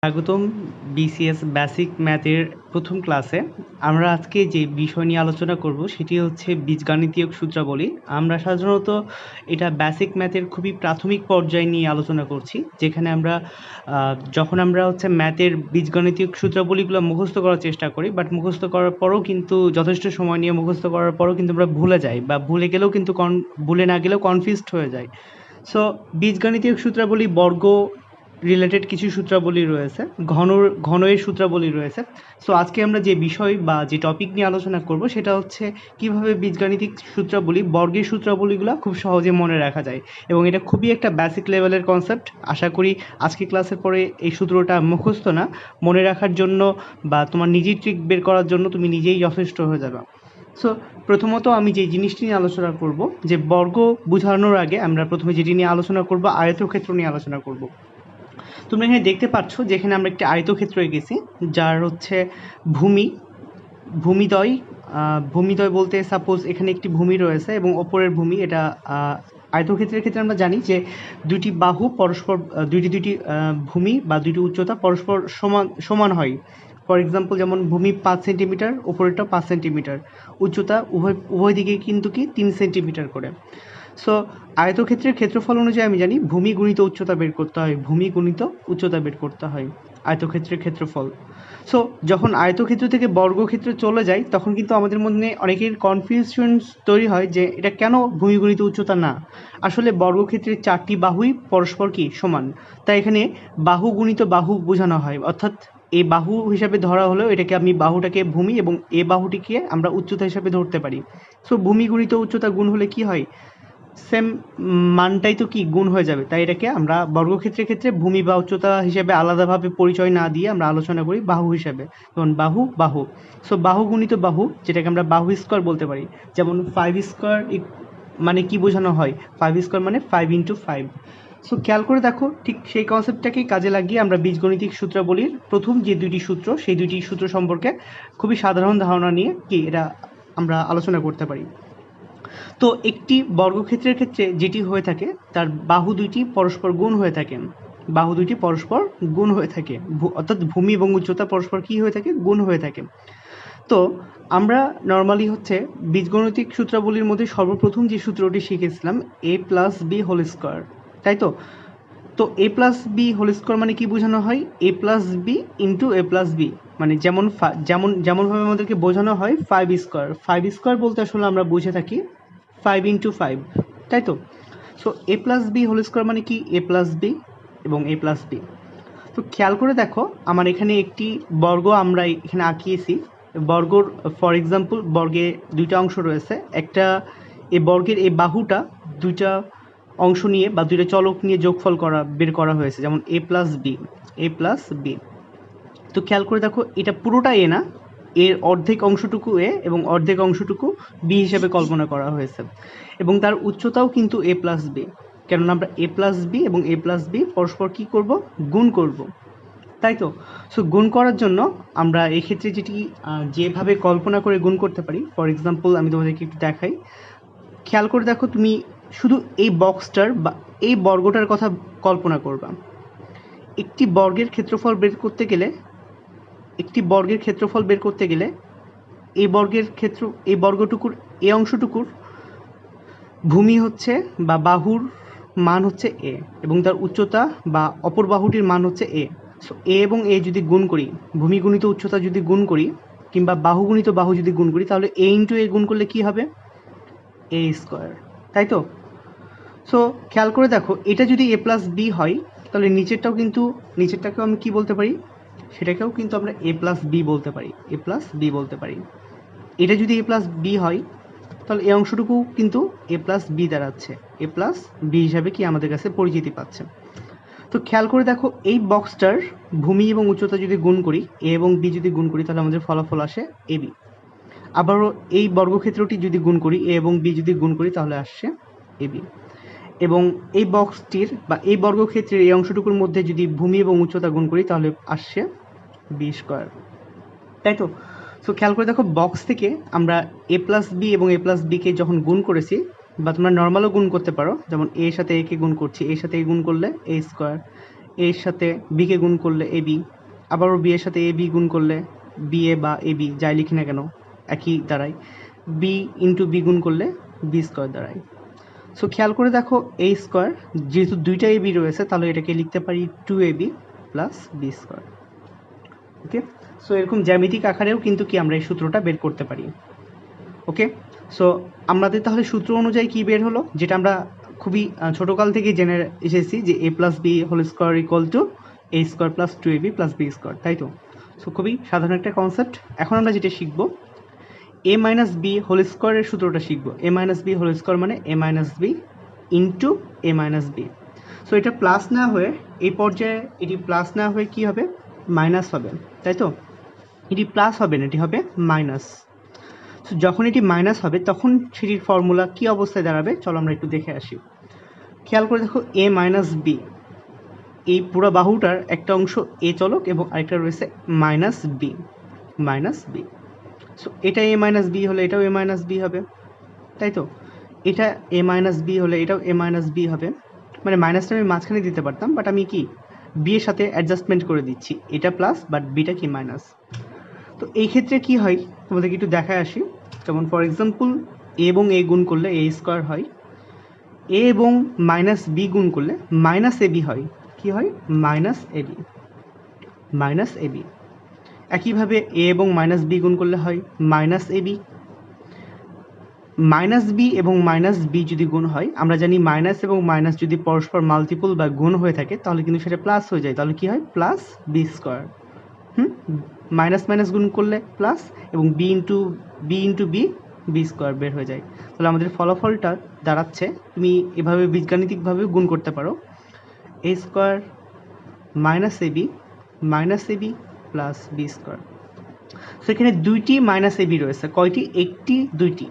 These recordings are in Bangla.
স্বাগতম বিসিএস বেসিক ম্যাথের প্রথম ক্লাসে। আমরা আজকে যে বিষয় নিয়ে আলোচনা করব সেটি হচ্ছে বীজগাণিতীয় সূত্রাবলী। আমরা সাধারণত এটা বেসিক ম্যাথের খুবই প্রাথমিক পর্যায়ে নিয়ে আলোচনা করছি, যেখানে আমরা যখন আমরা হচ্ছে ম্যাথের বীজগাণিতীয় সূত্রাবলীগুলো মুখস্থ করার চেষ্টা করি, বাট মুখস্থ করার পরও কিন্তু যথেষ্ট সময় নিয়ে মুখস্থ করার পরও কিন্তু আমরা ভুলে যাই, বা ভুলে গেলেও কিন্তু ভুলে না গেলেও কনফিউজড হয়ে যায়। সো বীজগাণিতীয় সূত্রাবলী বর্গ রিলেটেড কিছু সূত্রাবলী রয়েছে, ঘনের সূত্রাবলী রয়েছে। সো আজকে আমরা যে বিষয় বা যে টপিক নিয়ে আলোচনা করব সেটা হচ্ছে কিভাবে বীজগাণিতিক সূত্রাবলী বর্গের সূত্রাবলীগুলো খুব সহজে মনে রাখা যায়, এবং এটা খুবই একটা বেসিক লেভেলের কনসেপ্ট। আশা করি আজকে ক্লাসের পরে এই সূত্রটা মুখস্থ না, মনে রাখার জন্য বা তোমার নিজের ট্রিক বের করার জন্য তুমি নিজেই যথেষ্ট হয়ে যাবে। সো প্রথমত আমি যে জিনিসটি নিয়ে আলোচনা করব, যে বর্গ বোঝানোর আগে আমরা প্রথমে যেটি নিয়ে আলোচনা করব আয়তক্ষেত্র নিয়ে আলোচনা করব। তোমরা এখানে দেখতে পাচ্ছ যে এখানে আমরা একটি আয়তক্ষেত্র এঁকেছি, যার হচ্ছে ভূমিদ্বয় ভূমিদ্বয় বলতে সাপোজ এখানে একটি ভূমি রয়েছে এবং ওপরের ভূমি। এটা আয়তক্ষেত্রের ক্ষেত্রে আমরা জানি যে দুটি বাহু পরস্পর দুটি ভূমি বা দুটি উচ্চতা পরস্পর সমান হয়। ফর এক্সাম্পল, যেমন ভূমি 5 সেন্টিমিটার, ওপরেরটা 5 সেন্টিমিটার, উচ্চতা উভয় দিকে কিন্তু কি 3 সেন্টিমিটার করে। সো আয়তক্ষেত্রের ক্ষেত্রফল অনুযায়ী আমি জানি ভূমি গুণিত উচ্চতা বের করতে হয়, ভূমি গুণিত উচ্চতা বের করতে হয় আয়তক্ষেত্রের ক্ষেত্রফল। সো যখন আয়তক্ষেত্র থেকে বর্গক্ষেত্রে চলে যায় তখন কিন্তু আমাদের মধ্যে অনেকের কনফিউশন তৈরি হয় যে এটা কেন ভূমি গুণিত উচ্চতা না। আসলে বর্গক্ষেত্রের 4টি বাহুই পরস্পর কি সমান, তাই এখানে বাহু গুণিত বাহু বোঝানো হয়, অর্থাৎ এই বাহু হিসাবে ধরা হলেও এটাকে আমি বাহুটাকে ভূমি এবং এ বাহুটিকে আমরা উচ্চতা হিসাবে ধরতে পারি। সো ভূমি গুণিত উচ্চতা গুণ হলে কি হয়, সেম মানটাই তো কি গুণ হয়ে যাবে। তাই এটাকে আমরা বর্গক্ষেত্রের ক্ষেত্রে ভূমি বা উচ্চতা হিসেবে আলাদাভাবে পরিচয় না দিয়ে আমরা আলোচনা করি বাহু হিসাবে, যেমন বাহু বাহু। সো বাহু গুণিত বাহু, যেটাকে আমরা বাহু স্কোয়ার বলতে পারি। যেমন 5 স্কোয়ার মানে কি বোঝানো হয়, 5 স্কোয়ার মানে 5 ইন্টু 5। সো খেয়াল করে দেখো, ঠিক সেই কনসেপ্টটাকেই কাজে লাগিয়ে আমরা বীজগণিতিক সূত্রাবলীর প্রথম যে দুইটি সূত্র, সেই দুইটি সূত্র সম্পর্কে খুবই সাধারণ ধারণা নিয়ে কি এটা আমরা আলোচনা করতে পারি। তো একটি বর্গক্ষেত্রের ক্ষেত্রে যেটি হয়ে থাকে, তার বাহু দুইটি পরস্পর গুণ হয়ে থাকে, বাহু দুইটি পরস্পর গুণ হয়ে থাকে, অর্থাৎ ভূমি এবং উচ্চতা পরস্পর কি হয়ে থাকে, গুণ হয়ে থাকে। তো আমরা নর্মালি হচ্ছে বীজগণিতিক সূত্রাবলীর মধ্যে সর্বপ্রথম যে সূত্রটি শিখেছিলাম a plus B whole square, তাই তো। তো a plus B whole square মানে কি বোঝানো হয়, a plus B into A plus B. মানে যেমনভাবে আমাদেরকে বোঝানো হয় 5 স্কোয়ার, 5 স্কোয়ার বলতে আসলে আমরা বুঝে থাকি 5 ইন্টু 5, তাই তো। সো এ প্লাস বি হোল স্কোয়ার মানে কি এ প্লাস বি এবং এ প্লাস বি। তো খেয়াল করে দেখো, আমার এখানে একটি বর্গ আমরা এখানে আঁকিয়েছি। বর্গর ফর এক্সাম্পল বর্গে দুইটা অংশ রয়েছে, একটা এই বর্গের এই বাহুটা দুইটা অংশ নিয়ে বা দুইটা চলক নিয়ে যোগফল বের করা হয়েছে, যেমন এ প্লাস বি, এ প্লাস বি। তো খেয়াল করে দেখো, এটা পুরোটা এ না, এর অর্ধেক অংশটুকু এ এবং অর্ধেক অংশটুকু বি হিসেবে কল্পনা করা হয়েছে, এবং তার উচ্চতাও কিন্তু এ প্লাস বি। কেননা আমরা এ প্লাস বি এবং এ প্লাস বি পরস্পর কী করব, গুণ করব, তাই তো। সো গুণ করার জন্য আমরা এক্ষেত্রে যেটি যেভাবে কল্পনা করে গুণ করতে পারি, ফর এক্সাম্পল আমি তোমাদেরকে একটু দেখাই। খেয়াল করে দেখো, তুমি শুধু এই বক্সটার বা এই বর্গটার কথা কল্পনা করবা। একটি বর্গের ক্ষেত্রফল বের করতে গেলে এই বর্গটুকুর এই অংশটুকুর ভূমি হচ্ছে বা বাহুর মান হচ্ছে এ, এবং তার উচ্চতা বা অপর বাহুটির মান হচ্ছে এ। সো এ এবং এ যদি গুণ করি, ভূমি গুণিত উচ্চতা যদি গুণ করি, কিংবা বাহু গুণিত বাহু যদি গুণ করি, তাহলে এ ইন্টু এ গুণ করলে কি হবে, এ স্কোয়ার, তাই তো। সো খেয়াল করে দেখো, এটা যদি এ প্লাস বি হয় তাহলে নিচেরটাকেও আমি কি বলতে পারি, সেটাকেও কিন্তু আমরা এ প্লাস বি বলতে পারি, এ প্লাস বি বলতে পারি। এটা যদি এ প্লাস বি হয় তাহলে এই অংশটুকু কিন্তু এ প্লাস বি দাঁড়াচ্ছে, এ প্লাস বি হিসাবে কি আমাদের কাছে পরিচিতি পাচ্ছে। তো খেয়াল করে দেখো, এই বক্সটার ভূমি এবং উচ্চতা যদি গুণ করি, এ এবং বি যদি গুণ করি, তাহলে আমাদের ফলাফল আসে এ বি। আবারও এই বর্গক্ষেত্রটি যদি গুণ করি, এ এবং বি যদি গুণ করি, তাহলে আসছে এ বি। এবং এই বক্সটির বা এই বর্গক্ষেত্রের এই অংশটুকুর মধ্যে যদি ভূমি এবং উচ্চতা গুণ করি, তাহলে আসছে বি স্কোয়ার, তাই তো। সো খেয়াল করে দেখো, বক্স থেকে আমরা এ প্লাস বি এবং এ প্লাস বিকে যখন গুণ করেছি, বা তোমরা নর্মালও গুণ করতে পারো, যেমন এর সাথে একে গুণ করছি, এর সাথে এ গুণ করলে এ স্কোয়ার, এর সাথে বিকে গুণ করলে এ বি, আবারও বি এর সাথে এ বি গুণ করলে বি এ বা এ বি যাই লিখি না কেন একই দাঁড়ায়, বি ইন্টু বি গুণ করলে বি স্কোয়ার দাঁড়ায়। সো খেয়াল করে দেখো এ স্কোয়ার যেহেতু দুইটা এ বি রয়েছে তাহলে এটাকে লিখতে পারি two A B plus B square. Okay, so এরকম জ্যামিতিক আকারেও কিন্তু কি আমরা এই সূত্রটা বের করতে পারি। ওকে, সো আমাদের তাহলে সূত্র অনুযায়ী কি বের হলো, যেটা আমরা খুবই ছোটোকাল থেকে জেনে এসেছি যে A plus B whole square equal to A square plus two A B plus B square, তাই তো? সো খুবই সাধারণ একটা কনসেপ্ট। এখন আমরা যেটা শিখবো এ মাইনাস বি হোল স্কোয়ারের সূত্রটা শিখবো। এ মাইনাস বি হোল স্কোয়ার মানে এ মাইনাস বি ইন্টু এ মাইনাস বি। সো এটা প্লাস না হয়ে এই পর্যায়ে এটি প্লাস না হয়ে কি হবে, মাইনাস হবে, তাই তো? এটি প্লাস হবে না, এটি হবে মাইনাস। সো যখন এটি মাইনাস হবে তখন সেটির ফর্মুলা কি অবস্থায় দাঁড়াবে চলো আমরা একটু দেখে আসি। খেয়াল করে দেখো এ মাইনাস বি, এই পুরো বাহুটার একটা অংশ এ চলক এবং আরেকটা রয়েছে minus B, minus B. So এটা এ মাইনাস বি হলে এটাও এ মাইনাস বি হবে, তাই তো? এটা এ মাইনাস বি হলে এটাও এ মাইনাস বি হবে, মানে মাইনাসটা আমি মাঝখানে দিতে পারতাম বাট আমি কি বি এর সাথে অ্যাডজাস্টমেন্ট করে দিচ্ছি, এটা প্লাস বাট বিটা কি মাইনাস। তো এই ক্ষেত্রে কি হয় তোমাদেরকে একটু দেখায় আসি। যেমন ফর এক্সাম্পল এ এবং এ গুণ করলে এ স্কোয়ার হয়, এ এবং মাইনাস বি গুণ করলে মাইনাস এ বি হয়, কি হয় minus A B, minus A B. একইভাবে এ এবং মাইনাস বি গুণ করলে হয় minus A B. Minus B এবং মাইনাস বি যদি গুণ হয়, আমরা জানি মাইনাস এবং মাইনাস যদি পরস্পর মাল্টিপল বা গুণ হয়ে থাকে তাহলে কিন্তু সেটা প্লাস হয়ে যায়, তাহলে কি হয় plus B square. Minus minus গুণ করলে প্লাস এবং B into B B square বের হয়ে যায়। তাহলে আমাদের ফলাফলটা দাঁড়াচ্ছে, তুমি এভাবে বীজগাণিতিকভাবে গুণ করতে পারো, A square minus A B plus B square. So এখানে দুইটি মাইনাস এ বি রয়েছে, কয়টি? একটি, দুইটি।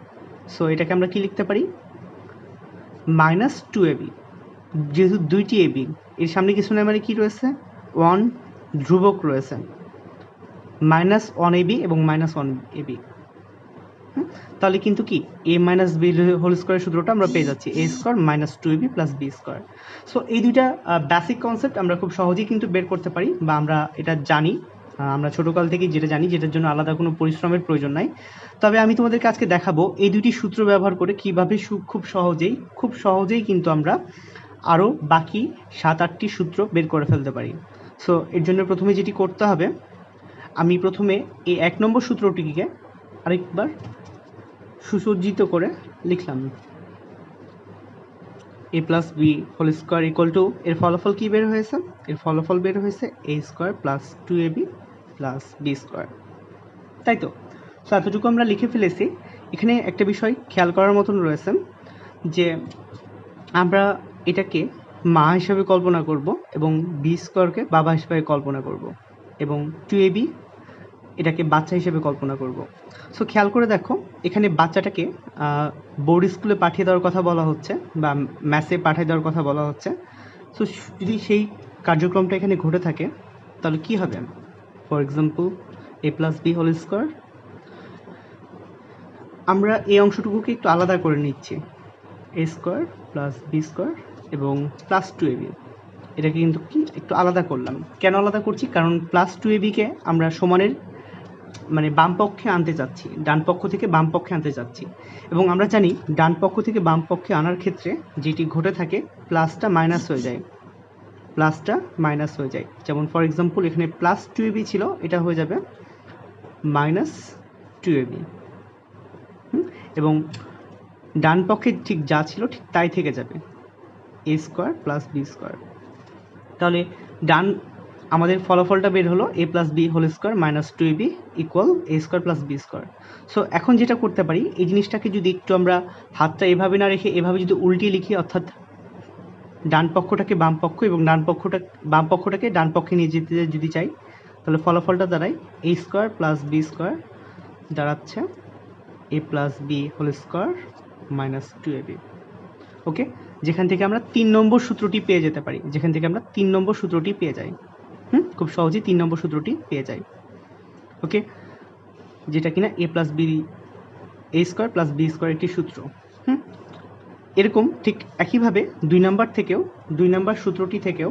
সো এটাকে আমরা কি লিখতে পারি মাইনাস টু এ বি, যেহেতু দুইটি এ বি এর সামনে কিছু না মানে কি রয়েছে ওয়ান ধ্রুবক রয়েছে, মাইনাস ওয়ান এ বি এবং মাইনাস ওয়ান এ বি। তাহলে কিন্তু কি এ মাইনাস বি হোল স্কোয়ারের সূত্রটা আমরা পেয়ে যাচ্ছি A square minus two A B plus B square. So এই দুইটা বেসিক কনসেপ্ট আমরা খুব সহজেই কিন্তু বের করতে পারি বা আমরা এটা জানি, আমরা ছোটোকাল থেকেই যেটা জানি, যেটার জন্য আলাদা কোনো পরিশ্রমের প্রয়োজন নাই। তবে আমি তোমাদেরকে আজকে দেখাবো এই দুটি সূত্র ব্যবহার করে কীভাবে খুব সহজেই কিন্তু আমরা আরও বাকি 7-8টি সূত্র বের করে ফেলতে পারি। সো এর জন্য প্রথমে যেটি করতে হবে, আমি প্রথমে এই 1 নম্বর সূত্রটিকে আরেকবার সুসজ্জিত করে লিখলাম, A plus B whole square equal to, এর ফলাফল কী বের হয়েছে? এর ফলাফল বের হয়েছে A square plus two A B plus B square, তাই তো? সো এতটুকু আমরা লিখে ফেলেছি। এখানে একটা বিষয় খেয়াল করার মতন রয়েছে যে আমরা এটাকে মা হিসাবে কল্পনা করব এবং বি স্কোয়ারকে বাবা হিসেবে কল্পনা করব এবং টু এ বি এটাকে বাচ্চা হিসেবে কল্পনা করব। সো খেয়াল করে দেখো এখানে বাচ্চাটাকে বোর্ড স্কুলে পাঠিয়ে দেওয়ার কথা বলা হচ্ছে বা ম্যাসে পাঠিয়ে দেওয়ার কথা বলা হচ্ছে। সো যদি সেই কার্যক্রমটা এখানে ঘটে থাকে তাহলে কি হবে? For example A plus B whole square, আমরা এই অংশটুকুকে একটু আলাদা করে নিচ্ছি, A square plus B square এবং প্লাস টু এ বি, এটাকে কিন্তু কি একটু আলাদা করলাম। কেন আলাদা করছি? কারণ প্লাস টু এ বিকে আমরা সমানের মানে বাম পক্ষে আনতে চাচ্ছি, ডান পক্ষ থেকে বাম পক্ষে আনতে চাচ্ছি এবং আমরা জানি ডান পক্ষ থেকে বাম পক্ষে আনার ক্ষেত্রে যেটি ঘটে থাকে প্লাসটা মাইনাস হয়ে যায়, প্লাসটা মাইনাস হয়ে যায়। যেমন ফর এক্সাম্পল এখানে প্লাস টু এ বি ছিল, এটা হয়ে যাবে মাইনাস টু এ বি এবং ডান পক্ষে ঠিক যা ছিল ঠিক তাই থেকে যাবে, A square plus B square. তাহলে ডান আমাদের ফলাফলটা বের হলো A plus B whole square minus two A B equal A square plus B square. So এখন যেটা করতে পারি, এই জিনিসটাকে যদি একটু আমরা হাতটা এভাবে না রেখে এভাবে যদি উল্টিয়ে লিখি, অর্থাৎ ডান পক্ষটাকে বাম পক্ষ এবং বাম পক্ষটাকে ডান পক্ষে নিয়ে যেতে যদি চাই, তাহলে ফলাফলটা দাঁড়ায় A square plus B square দাঁড়াচ্ছে A plus B whole square minus two A B. Okay, যেখান থেকে আমরা 3 নম্বর সূত্রটি পেয়ে যেতে পারি, যেখান থেকে আমরা 3 নম্বর সূত্রটি পেয়ে যাই, খুব সহজেই 3 নম্বর সূত্রটি পেয়ে যাই। ওকে, যেটা কিনা এ plus B A square plus B square একটি সূত্র। এরকম ঠিক একইভাবে 2 নম্বর সূত্রটি থেকেও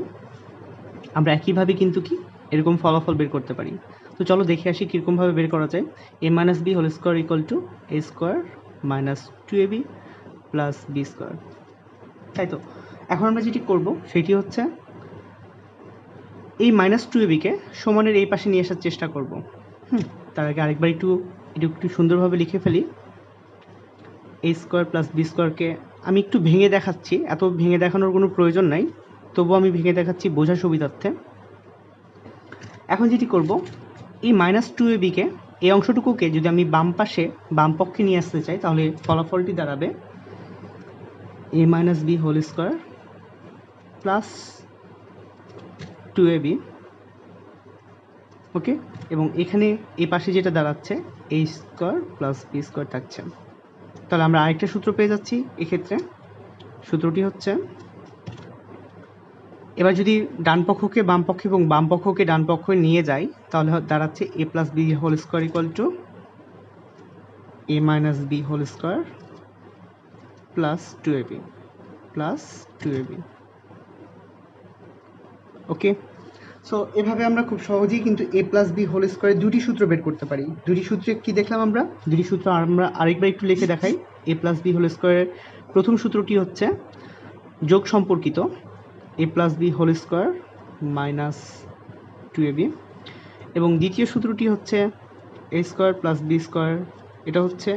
আমরা একইভাবে কিন্তু কি এরকম ফলাফল বের করতে পারি। তো চলো দেখে আসি কীরকমভাবে বের করা যায়। a minus B whole square equal to a square minus 2ab plus B square, তাই তো। এখন আমরা যেটি করব সেটি হচ্ছে এই মাইনাস 2abকে সমানের এই পাশে নিয়ে আসার চেষ্টা করব। তার আগে আরেকবার একটু সুন্দরভাবে লিখে ফেলি। a স্কোয়ার প্লাস বি স্কোয়ারকে আমি একটু ভেঙে দেখাচ্ছি, এত ভেঙে দেখানোর কোনো প্রয়োজন নাই, তবুও আমি ভেঙে দেখাচ্ছি বোঝার সুবিধার্থে। এখন যেটি করব, এই মাইনাস 2abকে এই অংশটুকুকে যদি আমি বাম পক্ষে নিয়ে আসতে চাই, তাহলে ফলাফলটি দাঁড়াবে a minus B whole square plus 2ab, okay. এবং এখানে এই পাশে যেটা দাঁড়াচ্ছে a square plus B square থাকছে। তাহলে আমরা আরেকটা সূত্র পেয়ে যাচ্ছি এক্ষেত্রে। সূত্রটি হচ্ছে, এবার যদি ডান পক্ষকে বাম পক্ষে এবং বাম পক্ষকে ডান পক্ষে নিয়ে যাই, তাহলে দাঁড়াচ্ছে a plus B whole square equal to a minus B whole square plus 2ab, okay. So এভাবে আমরা খুব সহজেই কিন্তু a প্লাস বি হোল স্কোয়ারের দুটি সূত্র বের করতে পারি। দুটি সূত্রে কি দেখলাম আমরা? দুটি সূত্র আমরা আরেকবার একটু লিখে দেখাই। a প্লাস বি হোল স্কোয়ারের প্রথম সূত্রটি হচ্ছে যোগ সম্পর্কিত a plus B whole square minus 2ab, এবং দ্বিতীয় সূত্রটি হচ্ছে a square plus B square, এটা হচ্ছে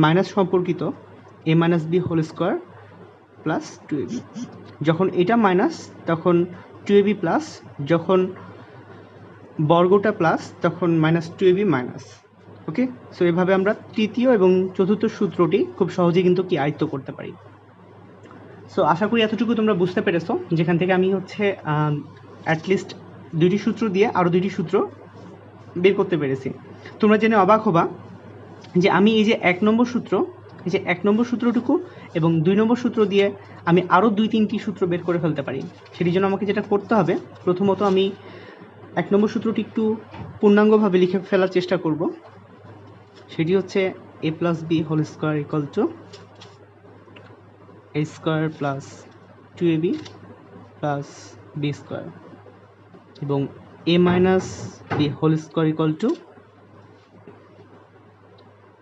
মাইনাস সম্পর্কিত a minus B whole square plus 2ab। যখন এটা মাইনাস তখন 2ab প্লাস, যখন বর্গটা প্লাস তখন minus 2ab minus, okay. So এভাবে আমরা তৃতীয় এবং চতুর্থ সূত্রটি খুব সহজেই কিন্তু কি আয়ত্ত করতে পারি। সো আশা করি এতটুকু তোমরা বুঝতে পেরেছো, যেখান থেকে আমি হচ্ছে অ্যাটলিস্ট দুইটি সূত্র দিয়ে আরও দুইটি সূত্র বের করতে পেরেছি। তোমরা জেনে অবাক হবা যে আমি এই যে এক নম্বর সূত্রটুকু এবং 2 নম্বর সূত্র দিয়ে আমি আরও 2-3টি সূত্র বের করে ফেলতে পারি। সেটির জন্য আমাকে যেটা করতে হবে, প্রথমত আমি 1 নম্বর সূত্রটি একটু পূর্ণাঙ্গভাবে লিখে ফেলার চেষ্টা করব। সেটি হচ্ছে a plus B whole square equal to a square plus 2ab plus B square, এবং a minus B whole square equal to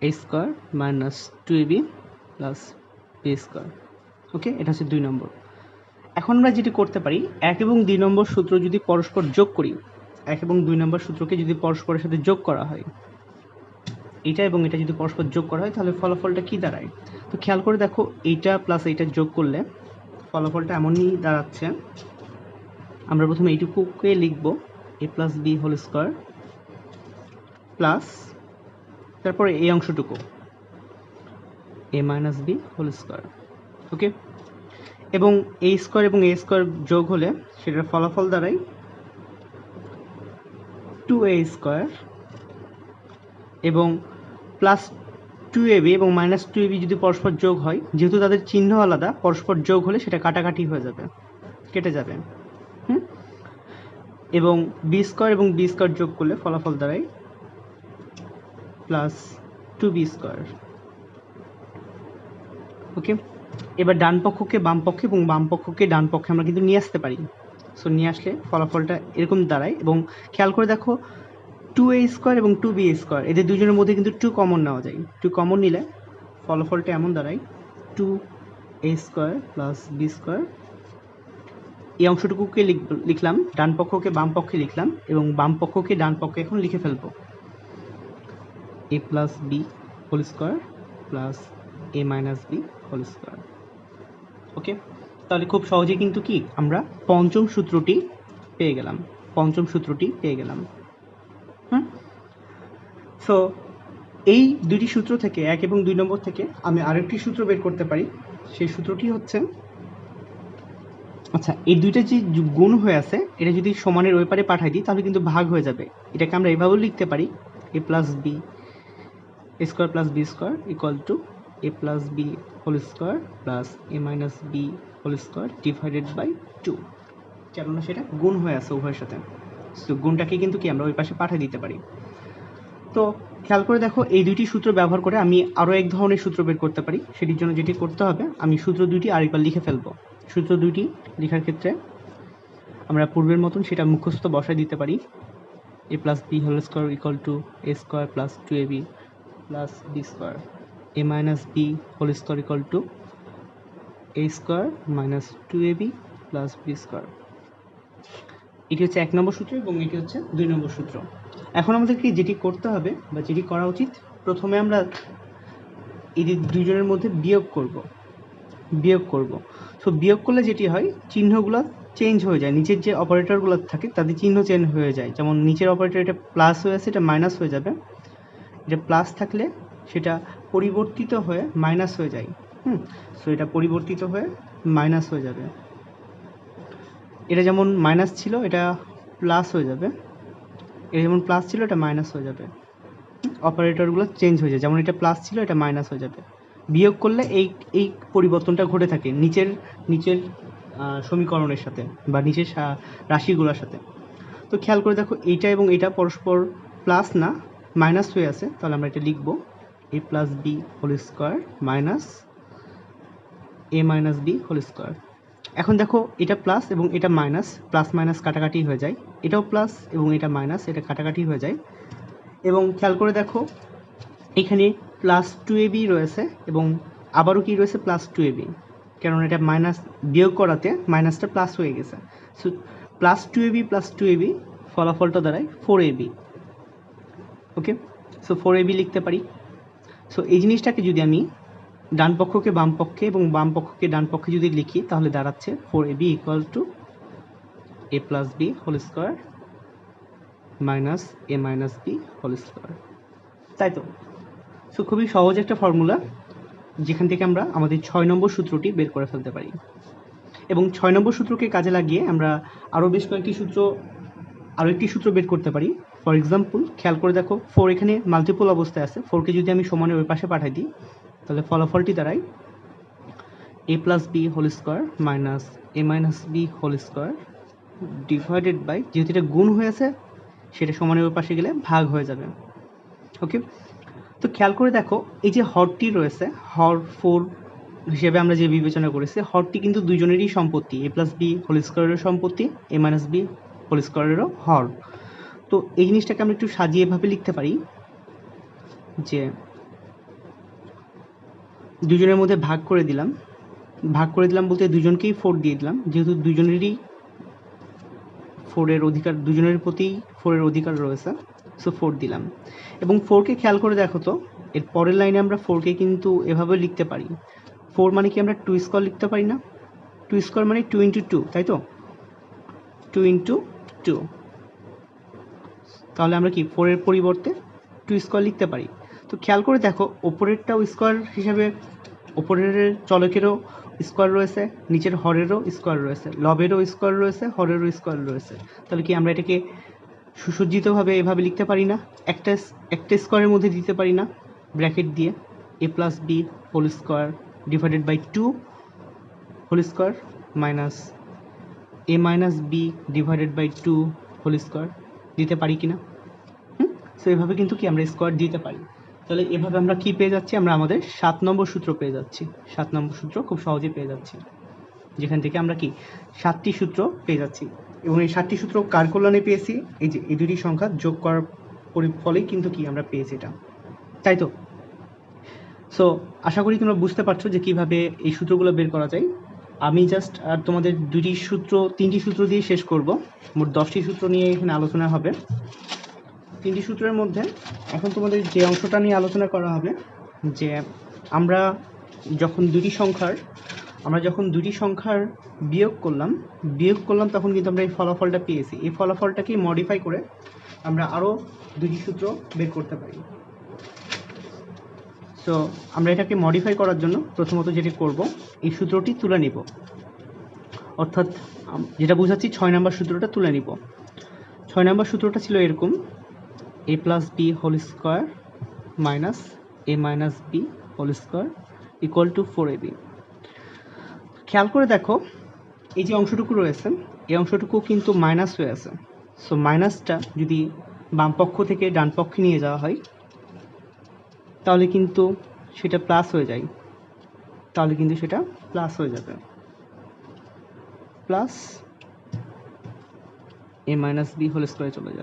a square minus 2ab plus B square, okay. এটা হচ্ছে 2 নম্বর। এখন আমরা যেটি করতে পারি, 1 এবং 2 নম্বর সূত্র যদি পরস্পর যোগ করি, 1 এবং 2 নম্বর সূত্রকে যদি পরস্পরের সাথে যোগ করা হয়, এটা এবং এটা যদি পরস্পর যোগ করা হয়, তাহলে ফলাফলটা কি দাঁড়ায়? তো খেয়াল করে দেখো, এইটা প্লাস এইটা যোগ করলে ফলাফলটা এমনই দাঁড়াচ্ছে। আমরা প্রথমে এইটুকুকে লিখব a plus B whole square plus, তারপরে এই অংশটুকু a minus B whole square, okay. এবং a স্কোয়ার এবং a স্কোয়ার যোগ হলে সেটার ফলাফল দাঁড়ায় 2a স্কোয়ার, এবং প্লাস 2ab এবং মাইনাস 2ab যদি পরস্পর যোগ হয়, যেহেতু তাদের চিহ্ন আলাদা, পরস্পর যোগ হলে সেটা কাটাকাটি হয়ে যাবে, কেটে যাবে। এবং বি স্কোয়ার এবং বি স্কোয়ার যোগ করলে ফলাফল দাঁড়ায় প্লাস 2b স্কোয়ার, ওকে। এবার ডান পক্ষকে বাম পক্ষে এবং বাম পক্ষকে ডান পক্ষে আমরা কিন্তু নিয়ে আসতে পারি। সো নিয়ে আসলে ফলাফলটা এরকম দাঁড়ায়। এবং খেয়াল করে দেখো, 2a স্কোয়ার এবং 2b স্কোয়ার, এদের দুজনের মধ্যে কিন্তু 2 কমন নেওয়া যায়। 2 কমন নিলে ফলাফলটা এমন দাঁড়ায় 2a square plus B square. এই অংশটুকুকে লিখলাম, ডান পক্ষকে বাম পক্ষে লিখলাম, এবং বাম পক্ষকে ডান পক্ষে এখন লিখে ফেলবো a plus B whole square plus a minus B whole square, okay. তাহলে খুব সহজেই কিন্তু কি আমরা পঞ্চম সূত্রটি পেয়ে গেলাম। সো এই দুটি সূত্র থেকে, 1 এবং 2 নম্বর থেকে আমি আরেকটি সূত্র বের করতে পারি। সেই সূত্রটি হচ্ছে, আচ্ছা, এই দুইটা যে গুণ হয়ে আছে, এটা যদি সমানের ওই পারে পাঠাই দিই, তাহলে কিন্তু ভাগ হয়ে যাবে। এটাকে আমরা এভাবেও লিখতে পারি, a plus B square plus B square equal to a plus B whole square plus a minus B whole square divided by 2, কেননা সেটা গুণ হয়ে আছে উভয়ের সাথে। সো গুণটাকে কিন্তু কি আমরা ওই পাশে পাঠিয়ে দিতে পারি। তো খেয়াল করে দেখো, এই দুইটি সূত্র ব্যবহার করে আমি আরও এক ধরনের সূত্র বের করতে পারি। সেটির জন্য যেটি করতে হবে, আমি সূত্র দুইটি আরেকবার লিখে ফেলবো। সূত্র দুইটি লেখার ক্ষেত্রে আমরা পূর্বের মতন সেটা মুখস্থ বসায় দিতে পারি। a plus B whole square equal to A square plus 2ab plus B square, a minus B whole square equal to A square minus 2ab plus B square. এটি হচ্ছে 1 নম্বর সূত্র এবং এটি হচ্ছে 2 নম্বর সূত্র। এখন আমাদেরকে যেটি করতে হবে বা যেটি করা উচিত, প্রথমে আমরা এই দুইজনের মধ্যে বিয়োগ করব। সো বিয়োগ করলে যেটি হয়, চিহ্নগুলো চেঞ্জ হয়ে যায়, নিচের যে অপারেটরগুলো থাকে তাদের চিহ্ন চেঞ্জ হয়ে যায়। যেমন নিচের অপারেটর এটা প্লাস হয়ে আছে, এটা মাইনাস হয়ে যাবে। এটা প্লাস থাকলে সেটা পরিবর্তিত হয়ে মাইনাস হয়ে যায়। সো এটা পরিবর্তিত হয়ে মাইনাস হয়ে যাবে। এটা যেমন মাইনাস ছিল এটা প্লাস হয়ে যাবে, এটা যেমন প্লাস ছিল এটা মাইনাস হয়ে যাবে। অপারেটরগুলো চেঞ্জ হয়ে যায়, যেমন এটা প্লাস ছিল এটা মাইনাস হয়ে যাবে। বিয়োগ করলে এই পরিবর্তনটা ঘটে থাকে নিচের সমীকরণের সাথে বা নিচের রাশিগুলোর সাথে। তো খেয়াল করে দেখো, এইটা এবং এটা পরস্পর প্লাস না মাইনাস হয়ে আছে, তাহলে আমরা এটা লিখব A plus B whole square minus A minus B whole square. এখন দেখো, এটা প্লাস এবং এটা মাইনাস, প্লাস মাইনাস কাটাকাটি হয়ে যায়, এটাও প্লাস এবং এটা মাইনাস, এটা কাটাকাটি হয়ে যায়। এবং খেয়াল করে দেখো, এখানে প্লাস 2ab রয়েছে এবং আবারও কি রয়েছে প্লাস 2ab, কারণ এটা মাইনাস বিয়োগ করাতে মাইনাসটা প্লাস হয়ে গেছে। সো প্লাস 2ab ফলাফলটা দাঁড়ায় 4ab। ওকে, সো 4ab লিখতে পারি। সো এই জিনিসটাকে যদি আমি ডান পক্ষকে বাম পক্ষে এবং বাম পক্ষকে ডান পক্ষে যদি লিখি, তাহলে দাঁড়াচ্ছে 4ab equal to A plus B whole square minus A minus B whole square. তাই তো? সো খুবই সহজ একটা ফর্মুলা, যেখান থেকে আমরা আমাদের 6 নম্বর সূত্রটি বের করে ফেলতে পারি। এবং 6 নম্বর সূত্রকে কাজে লাগিয়ে আমরা আরও বেশ কয়েকটি একটি সূত্র বের করতে পারি। ফর এক্সাম্পল, খেয়াল করে দেখো, 4 এখানে মাল্টিপল অবস্থায় আছে, 4কে যদি আমি সমানের ওই পাশে পাঠাই দিই, তাহলে ফলাফলটি দাঁড়ায় A plus B whole square minus A minus B whole square divided by, যেহেতু এটা গুণ হয়েছে সেটা সমানের ওই পাশে গেলে ভাগ হয়ে যাবে। ওকে, তো খেয়াল করে দেখো, এই যে হরটি রয়েছে, হর 4 হিসেবে আমরা যে বিবেচনা করেছি, হরটি কিন্তু দুইজনেরই সম্পত্তি, এ প্লাস বি হোল স্কোয়ারেরও সম্পত্তি, এ মাইনাস বি হোল স্কোয়ারেরও হর। তো এই জিনিসটাকে আমরা একটু সাজিয়ে এভাবে লিখতে পারি যে দুজনের মধ্যে ভাগ করে দিলাম বলতে দুজনকেই 4 দিয়ে দিলাম, যেহেতু দুজনেরই 4-এর অধিকার, দুজনের প্রতি 4-এর অধিকার রয়েছে, সো 4 দিলাম। এবং 4কে খেয়াল করে দেখো তো, এর পরের লাইনে আমরা 4কে কিন্তু এভাবে লিখতে পারি, 4 মানে কি আমরা 2 স্কোয়ার লিখতে পারি না? 2 স্কোয়ার মানে 2 ইন্টু 2, তাই তো? 2 ইন্টু 2, তাহলে আমরা কি 4-এর পরিবর্তে 2 স্কোয়ার লিখতে পারি। তো খেয়াল করে দেখো, ওপরেরটাও স্কোয়ার হিসাবে, ওপরের চলকেরও স্কোয়ার রয়েছে, নিচের হরেরও স্কোয়ার রয়েছে, লবেরও স্কোয়ার রয়েছে, হরেরও স্কোয়ার রয়েছে। তাহলে কি আমরা এটাকে সুসজ্জিতভাবে এভাবে লিখতে পারি না? একটা স্কোয়ারের মধ্যে দিতে পারি না, ব্র্যাকেট দিয়ে A plus B whole square divided by 2 whole square minus A minus B divided by 2 whole square দিতে পারি কি না? সো এভাবে কিন্তু কি আমরা স্কোয়ার দিতে পারি। তাহলে এভাবে আমরা কি পেয়ে যাচ্ছি? আমরা আমাদের 7 নম্বর সূত্র পেয়ে যাচ্ছি। 7 নম্বর সূত্র খুব সহজে পেয়ে যাচ্ছি, যেখান থেকে আমরা কি 7টি সূত্র পেয়ে যাচ্ছি। এবং এই 7টি সূত্র কার কল্যাণে পেয়েছি? এই যে এই দুটি সংখ্যা যোগ করার ফলেই কিন্তু কি আমরা পেয়েছি এটা, তাই তো? সো আশা করি তোমরা বুঝতে পারছো যে কিভাবে এই সূত্রগুলো বের করা যায়। আমি জাস্ট আর তোমাদের 3টি সূত্র দিয়ে শেষ করব। মোট 10টি সূত্র নিয়ে এখানে আলোচনা হবে। 3টি সূত্রের মধ্যে এখন তোমাদের যে অংশটা নিয়ে আলোচনা করা হবে, যে আমরা যখন দুটি সংখ্যার বিয়োগ করলাম তখন কিন্তু আমরা এই ফলাফলটা পেয়েছি। এই ফলাফলটাকে মডিফাই করে আমরা আরও 2টি সূত্র বের করতে পারি। সো আমরা এটাকে মডিফাই করার জন্য প্রথমত যেটি করব, এই সূত্রটি তুলে নিব, অর্থাৎ যেটা বোঝাচ্ছি 6 নম্বর সূত্রটা তুলে নিব। 6 নম্বর সূত্রটা ছিল এরকম, A plus B whole square minus A minus B whole square equal to 4ab। খেয়াল করে দেখো, এই যে অংশটুকু রয়েছে, এই অংশটুকু কিন্তু মাইনাস হয়ে আছে। সো মাইনাসটা যদি বাম পক্ষ থেকে ডান পক্ষে নিয়ে যাওয়া হয়, তাহলে কিন্তু সেটা প্লাস হয়ে যাবে, plus a minus B whole স্কোয়ারে চলে যাবে।